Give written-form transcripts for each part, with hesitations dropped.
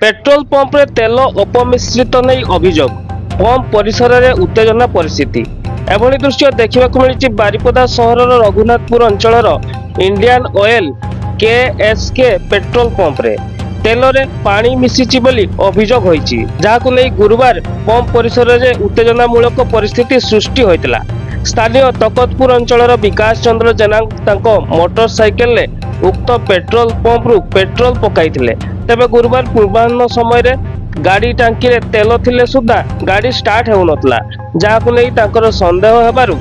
Petrol pump रे तेल अपमिश्रित नहीं अभियोग पंप परिसर में उत्तेजना परिस्थिति एभली दृश्य देखा मिली बारिपदा सहर रघुनाथपुर अंचल Indian oil KSK petrol pump रे तेल रे पानी मिसिछि बोली अभियोग होईछि जाहाकु नै गुरुवार पंप परिसर में उत्तेजनामूलक परिस्थिति सृष्टि होइतिला। स्थानीय तकतपुर अंचल विकास चंद्र जेना मोटरसाइकेल ले उक्त पेट्रोल पंप रु पेट्रोल पकाइथिले। तेबे गुरुवार पूर्वाह्न समय रे गाड़ी टांकी रे तेल थिले सुद्धा गाड़ी स्टार्ट हेउनतला जाहाकु नै तांकर संदेह हेबारु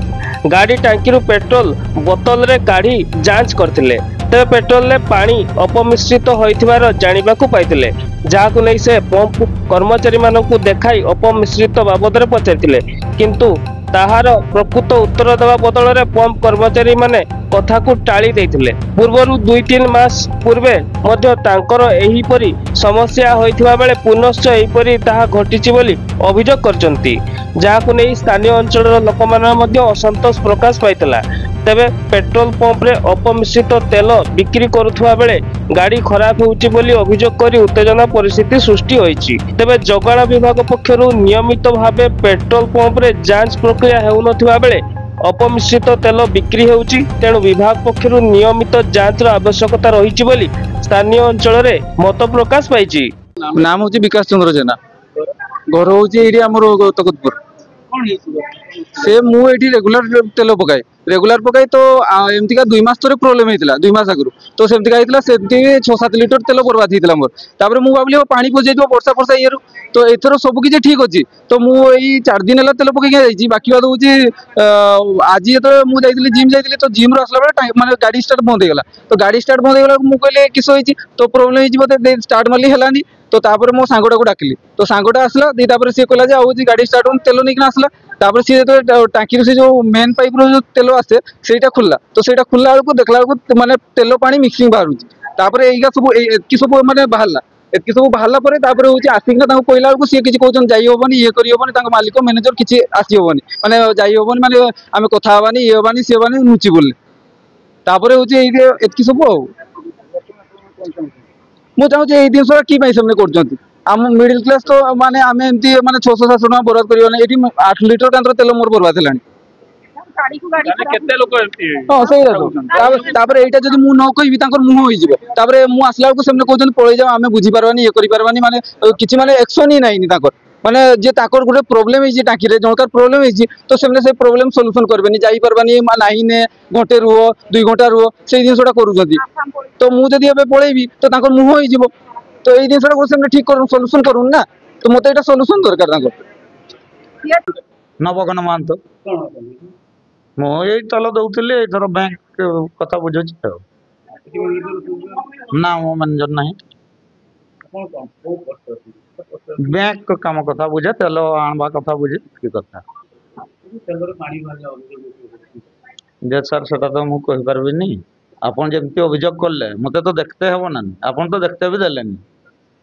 गाड़ी टांकी रु पेट्रोल बोतल रे काढ़ी जांच करथिले। तेबे पेट्रोल रे पानी अपमिश्रित होइथिबार जानिबाकु पाइथिले जाहाकु नै से पंप कर्मचारी मानकु देखाई अपमिश्रित बाबद रे पचारिथिले किंतु ताहार प्रकृत उत्तर देवा बदल में पंप कर्मचारी माने कथा को टाली देथिले। पूर्वरु 2-3 मास पूर्वे मध्य तांकर एहीपरि समस्या होइथिबा बेले पुनश्च एहीपरि ताहा घटिछि बोली अभियोग करचंती जाहाकु नै स्थानीय अंचल लोकमान मध्य असंतोष प्रकाश पाइतला। तेबे पेट्रोल पंप रे अपमिश्रित तेल बिक्री करुथुवा बेले गाड़ी खराब होउछि बोली अभियोग करी उत्तेजना परिस्थिति सृष्टि होइछि। तेबे जगाण विभाग पक्षरु नियमित भावे पेट्रोल पंप रे जांच प्रक्रिया हेउनथुवा बेले अपमिश्रित तेल बिक्री होउछि तेणु विभाग पक्षरु नियमित जांच आवश्यकता रहिछि बोली स्थानीय अंचल रे मत प्रकाश पाइछि। नाम होछि विकास चंद्र जेना घर होछि एरी हमर तकतपुर से मु एठी रेगुलर पकाए तो एमती का 2 मास तरे प्रॉब्लम हेतिला 2 मास आगु तो सेमती का हेतिला सेमती 6-7 लिटर तेल बर्बाद हेतिला मोर तापर मु भाबली पानी पजैतो वर्षा इयरु तो एथरो सब किछि ठीक अछि तो मु एई 4 दिन हला तेल पकै जाईछि बाकी बात होछि आज तो मु जाईतिली जिम जाईतिली तो जिम रो असला बेले माने गाड़ी स्टार्ट बंद हेगला तो गाड़ी स्टार्ट बंद हेगला मु कहले किस होईछि तो प्रॉब्लम होईछि मते स्टार्ट मारली हेलानी तो तापर मो सांगोटा को डाकली तो सांगोटा आसला दी तापर से कहला जे आउछि गाड़ी स्टार्ट होन तेल निकना आसला तापर सी जो टांकी रो से जो मेन पाइप रो जो तेल आसे सेटा खुल्ला तो सेटा खुल्ला बेल को देखला बेल माने तेल पानी मिक्सिंग बाहरुछि तापर एइगा सब एतकी सब माने बाहरला एतकी सब बाहरला परे तापर होछि आसिकना ताको कहला बेल को सी किछि कहउछन जाई होबनी ये करी होबनी ताको मालिक मैनेजर किछि आसी होबनी माने जाई होबनी माने आमे कथा होबानी ये होबानी से होबानी नुची बोलले तापर होछि एइ एतकी सब मु चाहूँ ये जिन कि से कर आम मिडिल क्लास तो माने आमे एमती माने 600-700 टका बर्बाद करबानी एठी 8 लिटर कांतर तेल मोर बर्बाद हेलानी केते लोक एमती हां सही रहो तापर एटा जदी मु न कहिबी तांकर मुह होई जिवो तापर मु आसला को सेमने कहउछन पळै जाओ आमे बुझी परबानी ये करि परबानी माने किछि माने एक्शन ही नाही नि तांकर माने जे ताकर गुटे प्रॉब्लम है जे टांकी रे जनकर प्रॉब्लम है तो सेमने से प्रॉब्लम सॉल्यूशन करबेनी जाई परबानी नाही ने घंटे रुओ 2 घंटा रुओ से जिनसटा करूजंती तो मु जदी एबे पळैबी तो तांकर मुह होई जिवो तो ये जिनसटा को सेमने ठीक करू सॉल्यूशन करू ना तो मते एटा सॉल्यूशन दरकार तांकर नवगण मानतो मो ए तल दउतले एथर बैंक कथा बुझछि तो ना मो मैनेजर नाही बैंक को काम कथा बुझे तेल आणबा कथा बुझे की कथा जे सर सेटा तो मु कहि परबिनी आपन जेमती अभियोग करले मते तो देखते हेबो ना आपन तो देखते भी देलेनी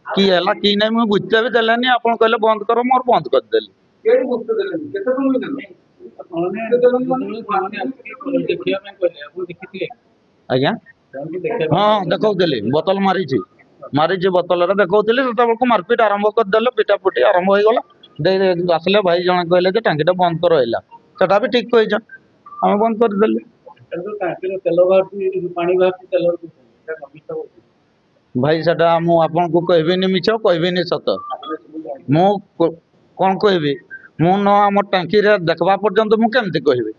कि हला कि नै मु बुझते भी देलेनी आपन कहले बंद करो मोर बंद कर देली केडी बुझते देलेनी केते तो मिलले आज्ञा हाँ देखौले बोतल मारी बोतल देखौले को मारपीट आरंभ करदे पिटापुटी आरंभ हो गला आसले भाई जन कहले जे टांकीटा बंद कर रहा सेटा भी ठीक कही आम बंद करदे भाई सेटा मुझे कहबिनी मिछ कहबिनी सत मु कौन कहबी मु न आम टांकी रे देखबा पर्यंत मु केमती कहबी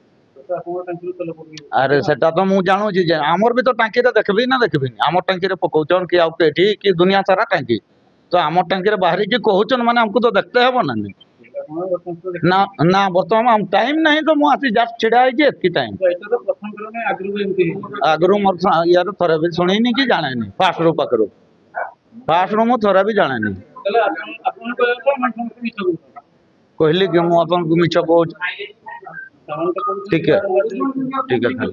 अरे सेटा तो मु जानू जे हमर भी तो टांकी रे देखबी ना देखबी हमर टांकी रे पकौचन कि आउ केठी कि दुनिया सारा टांकी तो हमर टांकी रे बाहरी कि कहउचन माने हमको तो देखते हेबो ना ना ना बर्तमान हम टाइम नहीं तो मु आसी जस्ट छिड़ा है जे एतकी टाइम आगरू मोर यार थरे भी सुनिनी कि जानेनी फास्ट रो मु थरे भी जानेनी कहली कि मु अपन को मिछ कहू ठीक है ठीक है